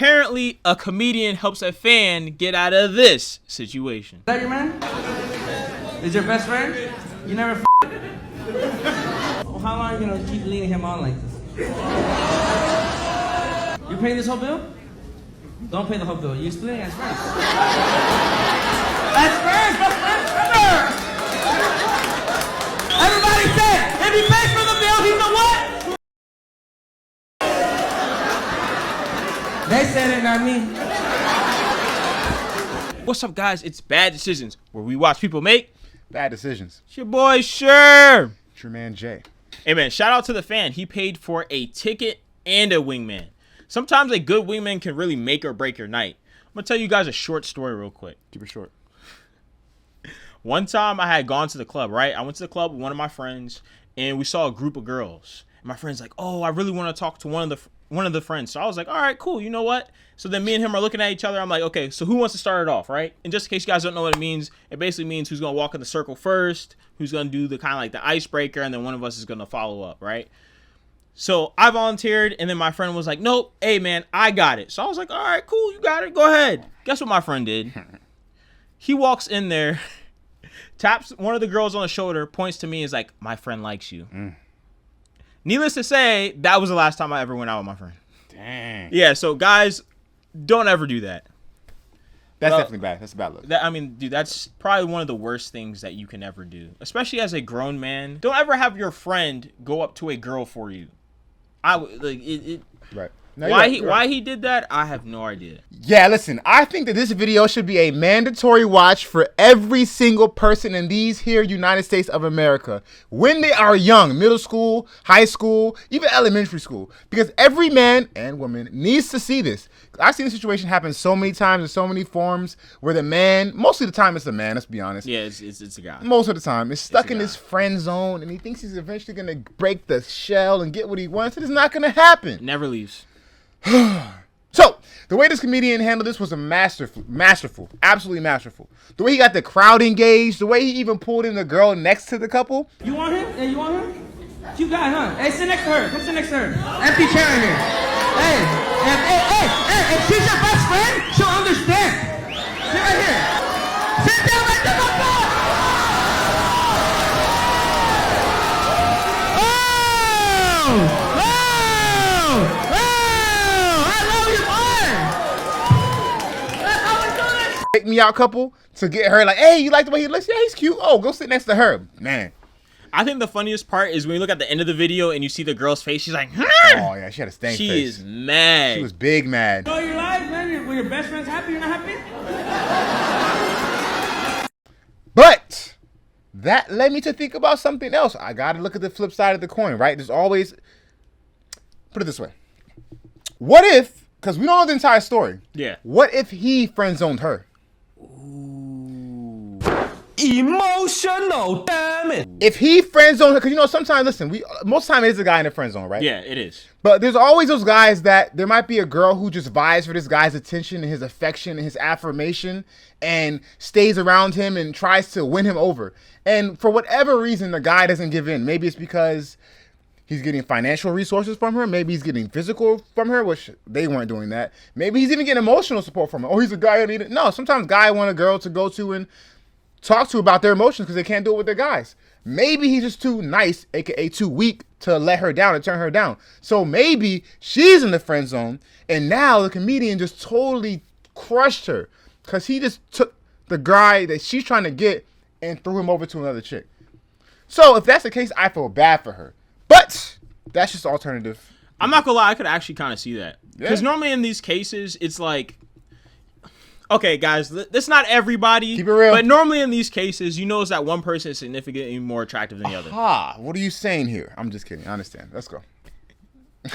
Apparently, a comedian helps a fan get out of this situation. Is that your man? Is your best friend? You never Well, how long are you gonna keep leading him on like this? You're paying this whole bill? Don't pay the whole bill. You're splitting as friends. As friends! Best friends ever! Everybody say, if he pays for the bill, he's a what? They said it, not me. What's up, guys? It's Bad Decisions, where we watch people make bad decisions. It's your boy, Sure. It's your man, Jay. Hey, man, shout out to the fan. He paid for a ticket and a wingman. Sometimes a good wingman can really make or break your night. I'm going to tell you guys a short story real quick. Keep it short. One time I had gone to the club, right? I went to the club with one of my friends, and we saw a group of girls. And my friend's like, oh, I really want to talk to one of the friends. So I was like, all right, cool. You know what? So then me and him are looking at each other. I'm like, okay, so who wants to start it off, right? And just in case you guys don't know what it means, it basically means who's going to walk in the circle first, who's going to do the kind of like the icebreaker, and then one of us is going to follow up, right? So I volunteered, and then my friend was like, nope, hey, man, I got it. So I was like, all right, cool, you got it. Go ahead. Guess what my friend did? He walks in there, taps one of the girls on the shoulder, points to me, and is like, my friend likes you. Needless to say, that was the last time I ever went out with my friend. Dang. Yeah, so guys, don't ever do that. That's definitely bad. That's a bad look. I mean, dude, that's probably one of the worst things that you can ever do, especially as a grown man. Don't ever have your friend go up to a girl for you. Right. No, Why he did that, I have no idea. Yeah, listen, I think that this video should be a mandatory watch for every single person in these here United States of America when they are young, middle school, high school, even elementary school, because every man and woman needs to see this. I've seen this situation happen so many times in so many forms where the man, most of the time it's the man, let's be honest. Yeah, it's a guy. Most of the time, is stuck in this friend zone and he thinks he's eventually going to break the shell and get what he wants, and it's not going to happen. Never leaves. So, the way this comedian handled this was masterful, absolutely masterful. The way he got the crowd engaged, the way he even pulled in the girl next to the couple. You want him? Hey, you want him? Cute guy, huh? Hey, sit next to her. Come sit next to her. Empty chair in here. Hey, if she's your best friend, she'll understand. Sit right here. Sit down right there, my boy. Take me out couple to get her like, hey, you like the way he looks? Yeah, he's cute. Oh, go sit next to her. Man. I think the funniest part is when you look at the end of the video and you see the girl's face. She's like, oh, yeah, she had a stank face. She is mad. She was big mad. Enjoy your life, man. When your best friend's happy, you're not happy? But that led me to think about something else. I got to look at the flip side of the coin, right? There's always, put it this way. What if, because we don't know the entire story. Yeah. What if he friend zoned her? Emotional damage. If he friend zoned her, because you know, sometimes, listen, most of the time it is a guy in the friend zone, right? Yeah, it is. But there's always those guys that there might be a girl who just vies for this guy's attention and his affection and his affirmation and stays around him and tries to win him over. And for whatever reason, the guy doesn't give in. Maybe it's because he's getting financial resources from her. Maybe he's getting physical from her, which they weren't doing that. Maybe he's even getting emotional support from her. Oh, he's a guy who needed. No, sometimes guys want a girl to go to and talk to about their emotions because they can't do it with their guys. Maybe he's just too nice, aka too weak, to let her down and turn her down. So maybe she's in the friend zone, and now the comedian just totally crushed her because he just took the guy that she's trying to get and threw him over to another chick. So if that's the case, I feel bad for her. But that's just alternative. I'm not gonna lie, I could actually kind of see that. Because Yeah. normally in these cases, it's like, okay, guys, that's not everybody. Keep it real. But normally in these cases, you notice that one person is significantly more attractive than the other. What are you saying here? I'm just kidding. I understand. Let's go.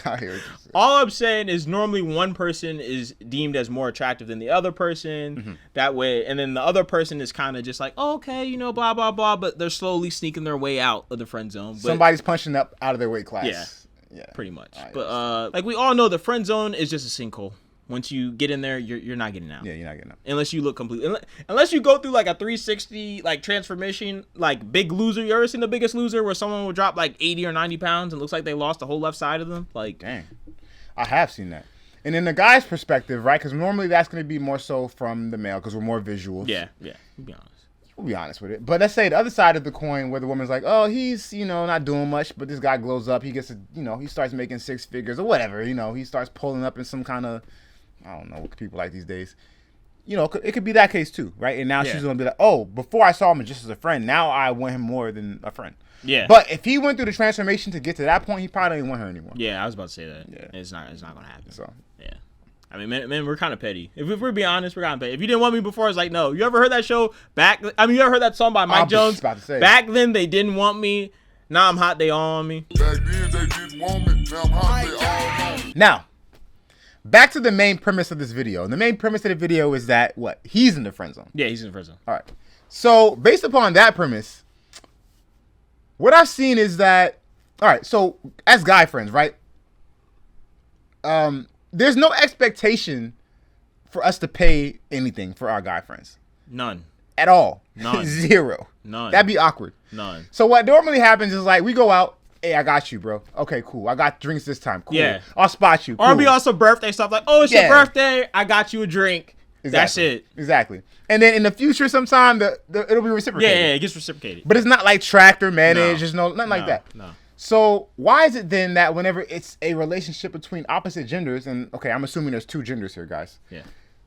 I hear what you're saying. All I'm saying is normally one person is deemed as more attractive than the other person. That way, and then the other person is kind of just like, oh, okay, you know, blah, blah, blah. But they're slowly sneaking their way out of the friend zone. But Somebody's punching up out of their weight class. Yeah. pretty much. Right, But like we all know, the friend zone is just a sinkhole. Once you get in there, you're not getting out. Yeah, you're not getting out. Unless you look completely, unless you go through like a 360 like transformation, like Big Loser. You ever seen The Biggest Loser, where someone will drop like 80 or 90 pounds and looks like they lost the whole left side of them? Like, Dang, I have seen that. And in the guy's perspective, right? Because normally that's going to be more so from the male because we're more visuals. Yeah. We'll be honest. We'll be honest with it. But let's say the other side of the coin where the woman's like, oh, he's, not doing much, but this guy glows up. He gets, he starts making six figures or whatever. He starts pulling up in some kind of, I don't know what people like these days. It could be that case too, right? And now she's going to be like, oh, before I saw him just as a friend, now I want him more than a friend. Yeah. But if he went through the transformation to get to that point, he probably didn't want her anymore. Yeah, I was about to say that. Yeah. It's not going to happen. So. Yeah. I mean, men, we're kind of petty. If we're being honest, we're kind of petty. If you didn't want me before, it's like, no. You ever heard that show back? I mean, you ever heard that song by Mike Jones? About to say. Back then, they didn't want me. Now I'm hot, they all on me. Back then, they didn't want me. Now I'm hot, they all on me. Now, back to the main premise of this video. And the main premise of the video is that, what? He's in the friend zone. Yeah, he's in the friend zone. All right. So, based upon that premise, what I've seen is that, all right, so as guy friends, right? There's no expectation for us to pay anything for our guy friends. None. At all. None. Zero. None. That'd be awkward. None. So what normally happens is like we go out, hey, I got you, bro. Okay, cool. I got drinks this time. Cool. Yeah. I'll spot you. Cool. Or be also birthday stuff like, oh, it's your birthday. I got you a drink. Exactly. That's it. Exactly. And then in the future, sometime it'll be reciprocated. Yeah, it gets reciprocated. But it's not like tracked or managed. No. There's nothing like that. No. So why is it then that whenever it's a relationship between opposite genders, and okay, I'm assuming there's two genders here, guys. Yeah.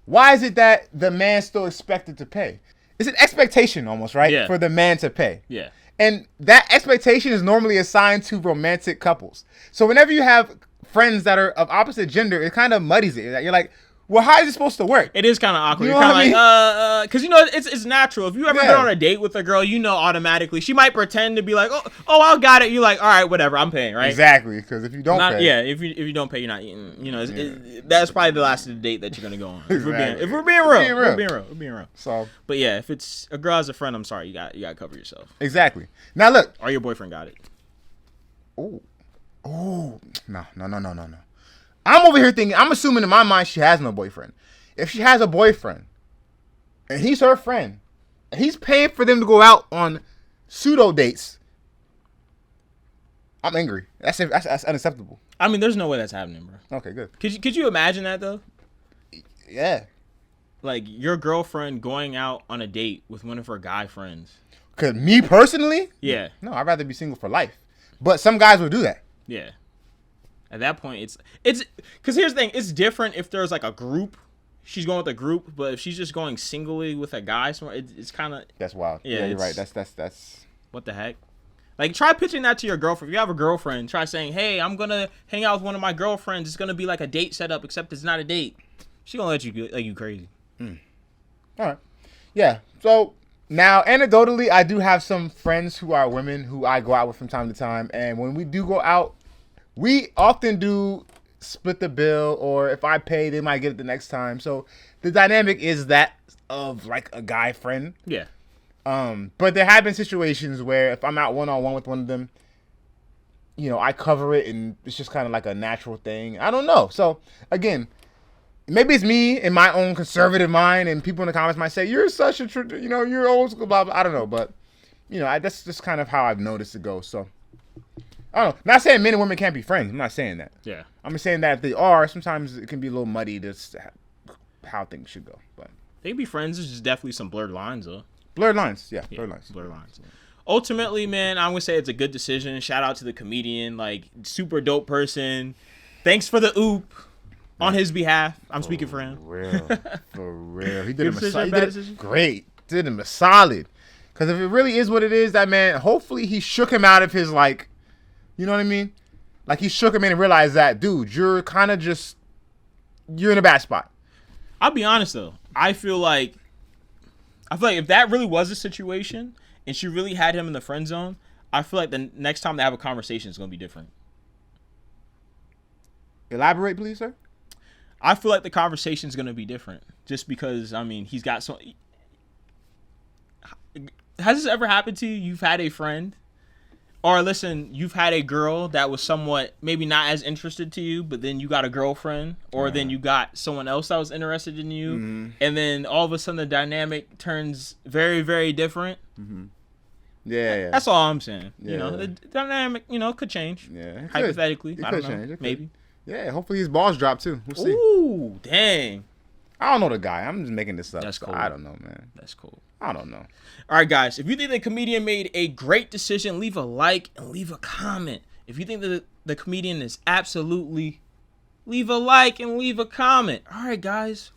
Why is it that the man's still expected to pay? It's an expectation almost, right? Yeah. For the man to pay. Yeah. And that expectation is normally assigned to romantic couples. So whenever you have friends that are of opposite gender, it kind of muddies it. You're like, well, how is it supposed to work? It is kind of awkward. You You're know kind what of like, because it's natural. If you ever Yeah. been on a date with a girl, automatically she might pretend to be like, oh, I got it. You're like, all right, whatever, I'm paying, right? Exactly, because if you don't pay, Yeah, if you don't pay, you're not eating. That's probably the last of the date that you're gonna go on. If we're being real. So, But yeah, if it's a girl as a friend, I'm sorry, you got to cover yourself. exactly. Now look. Or your boyfriend got it. Oh, no. I'm over here thinking. I'm assuming in my mind she has no boyfriend. If she has a boyfriend, and he's her friend, and he's paying for them to go out on pseudo dates, I'm angry. That's unacceptable. I mean, there's no way that's happening, bro. Okay, good. Could you imagine that though? Yeah. Like your girlfriend going out on a date with one of her guy friends. Cause me personally, Yeah. no, I'd rather be single for life. But some guys will do that. Yeah. At that point, it's because here's the thing. It's different if there's like a group. She's going with a group, but if she's just going singly with a guy, it's kind of That's wild. Yeah, Yeah, you're right. it's- That's. what the heck. Like, try pitching that to your girlfriend. If you have a girlfriend, try saying, "Hey, I'm gonna hang out with one of my girlfriends. It's gonna be like a date setup, except it's not a date." She gonna let you like you crazy. All right. Yeah. So now, anecdotally, I do have some friends who are women who I go out with from time to time, and when we do go out, we often do split the bill, or if I pay, they might get it the next time. So the dynamic is that of like a guy friend. Yeah. But there have been situations where if I'm out one-on-one with one of them, I cover it, and it's just kind of like a natural thing. I don't know. So again, maybe it's me in my own conservative mind, and people in the comments might say, "You're such a, you're old school." Blah blah. I don't know, but that's just kind of how I've noticed it go. So I don't know. Not saying men and women can't be friends. I'm not saying that. Yeah. I'm just saying that if they are, sometimes it can be a little muddy. That's how things should go. But They can be friends. There's just definitely some blurred lines, though. blurred lines, yeah, Yeah, blurred lines. Blurred lines. Ultimately, man, I'm gonna say it's a good decision. Shout out to the comedian, like super dope person. Thanks for the oop on his behalf. I'm speaking for him. For real. He did him a decision, solid. bad decision? Great. Did him a solid. Because if it really is what it is, that man, hopefully he shook him out of his, like, you know what I mean? Like, he shook him in and realized that, dude, you're kind of just, you're in a bad spot. I'll be honest though. I feel like if that really was a situation and she really had him in the friend zone, I feel like the next time they have a conversation is gonna be different. Elaborate, please, sir. I feel like the conversation is gonna be different, just because he's got so. Has this ever happened to you? You've had a friend, or listen, you've had a girl that was somewhat maybe not as interested to you, but then you got a girlfriend, or then you got someone else that was interested in you, and then all of a sudden the dynamic turns very, very different. Yeah. That's all I'm saying. Yeah. The dynamic, could change. Yeah, it could. Hypothetically, It I could don't know. change. It could. Maybe. Yeah, hopefully his balls drop too. We'll see. Ooh, dang. I don't know the guy. I'm just making this up. That's so cool. I don't know, man. That's cool. I don't know. All right, guys. If you think the comedian made a great decision, leave a like and leave a comment. If you think that the comedian is absolutely, leave a like and leave a comment. All right, guys.